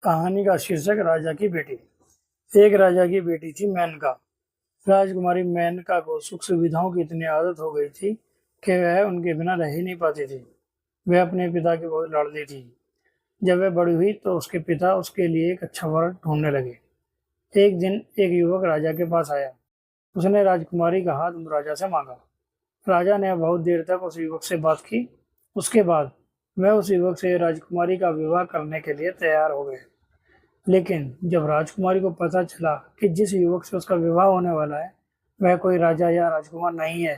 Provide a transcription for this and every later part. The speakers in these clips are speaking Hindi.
कहानी का शीर्षक राजा की बेटी। एक राजा की बेटी थी मेनका। राजकुमारी मेनका को सुख सुविधाओं की इतनी आदत हो गई थी कि वह उनके बिना रह ही नहीं पाती थी। वह अपने पिता की बहुत लाडली थी। जब वह बड़ी हुई तो उसके पिता उसके लिए एक अच्छा वर ढूंढने लगे। एक दिन एक युवक राजा के पास आया। उसने राजकुमारी का हाथ राजा से मांगा। राजा ने बहुत देर तक उस युवक से बात की। उसके बाद वह उस युवक से राजकुमारी का विवाह करने के लिए तैयार हो गए। लेकिन जब राजकुमारी को पता चला कि जिस युवक से उसका विवाह होने वाला है वह कोई राजा या राजकुमार नहीं है,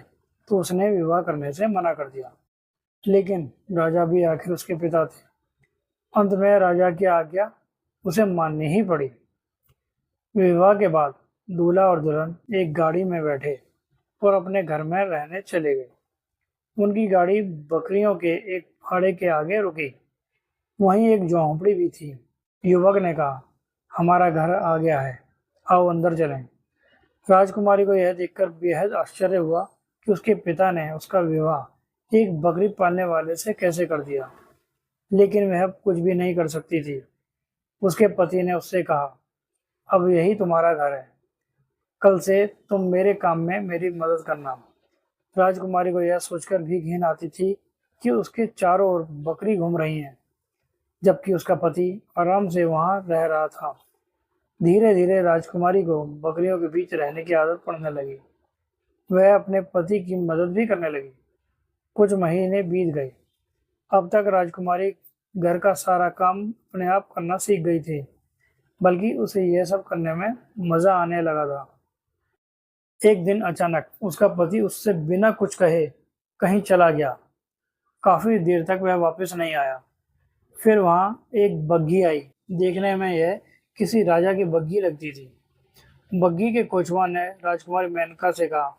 तो उसने विवाह करने से मना कर दिया। लेकिन राजा भी आखिर उसके पिता थे। अंत में राजा की आज्ञा उसे माननी ही पड़ी। विवाह के बाद दूल्हा और दुल्हन एक गाड़ी में बैठे और अपने घर में रहने चले गए। उनकी गाड़ी बकरियों के एक फाड़े के आगे रुकी। वहीं एक झोंपड़ी भी थी। युवक ने कहा, हमारा घर आ गया है, आओ अंदर चलें। राजकुमारी को यह देखकर बेहद आश्चर्य हुआ कि उसके पिता ने उसका विवाह एक बकरी पालने वाले से कैसे कर दिया। लेकिन वह अब कुछ भी नहीं कर सकती थी। उसके पति ने उससे कहा, अब यही तुम्हारा घर है, कल से तुम मेरे काम में मेरी मदद करना। राजकुमारी को यह सोचकर भी घिन आती थी कि उसके चारों ओर बकरी घूम रही हैं, जबकि उसका पति आराम से वहां रह रहा था। धीरे धीरे राजकुमारी को बकरियों के बीच रहने की आदत पड़ने लगी। वह अपने पति की मदद भी करने लगी। कुछ महीने बीत गए। अब तक राजकुमारी घर का सारा काम अपने आप करना सीख गई थी, बल्कि उसे यह सब करने में मजा आने लगा था। एक दिन अचानक उसका पति उससे बिना कुछ कहे कहीं चला गया। काफी देर तक वह वापस नहीं आया। फिर वहां एक बग्घी आई। देखने में यह किसी राजा की बग्घी लगती थी। बग्घी के कोचवान ने राजकुमारी मेनका से कहा,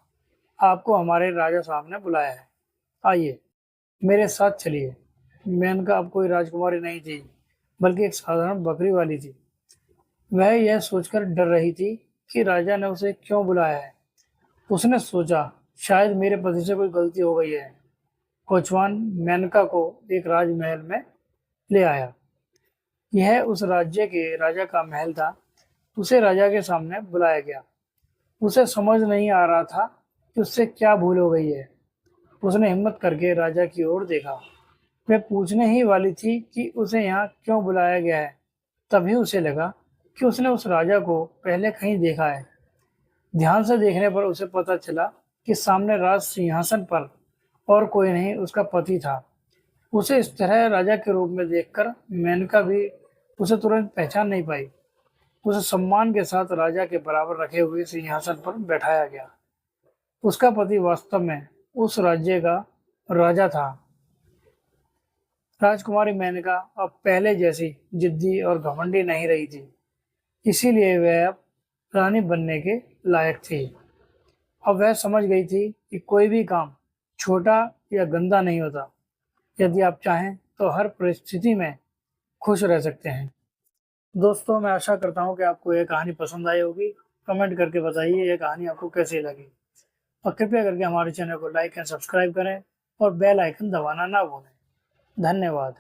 आपको हमारे राजा साहब ने बुलाया है, आइए मेरे साथ चलिए। मेनका अब कोई राजकुमारी नहीं थी, बल्कि एक साधारण बकरी वाली थी। वह यह सोचकर डर रही थी कि राजा ने उसे क्यों बुलाया है। उसने सोचा, शायद मेरे पति से कोई गलती हो गई है। कोचवान मेनका को एक राजमहल में ले आया। यह उस राज्य के राजा का महल था। उसे राजा के सामने बुलाया गया। उसे समझ नहीं आ रहा था कि उससे क्या भूल हो गई है। उसने हिम्मत करके राजा की ओर देखा। वह पूछने ही वाली थी कि उसे यहाँ क्यों बुलाया गया है। तभी उसे लगा कि उसने उस राजा को पहले कहीं देखा है। ध्यान से देखने पर उसे पता चला कि सामने राज सिंहासन पर और कोई नहीं, उसका पति था। उसे इस तरह राजा के रूप में देखकर मेनका भी उसे तुरंत पहचान नहीं पाई। उसे सम्मान के साथ राजा के बराबर रखे हुए सिंहासन पर बैठाया गया। उसका पति वास्तव में उस राज्य का राजा था। राजकुमारी मेनका अब पहले जैसी जिद्दी और घमंडी नहीं रही थी, इसीलिए वह अब रानी बनने के लायक थी। अब वह समझ गई थी कि कोई भी काम छोटा या गंदा नहीं होता। यदि आप चाहें तो हर परिस्थिति में खुश रह सकते हैं। दोस्तों, मैं आशा करता हूँ कि आपको यह कहानी पसंद आई होगी। कमेंट करके बताइए यह कहानी आपको कैसी लगी, और कृपया करके हमारे चैनल को लाइक एंड सब्सक्राइब करें और बेल आइकन दबाना ना भूलें। धन्यवाद।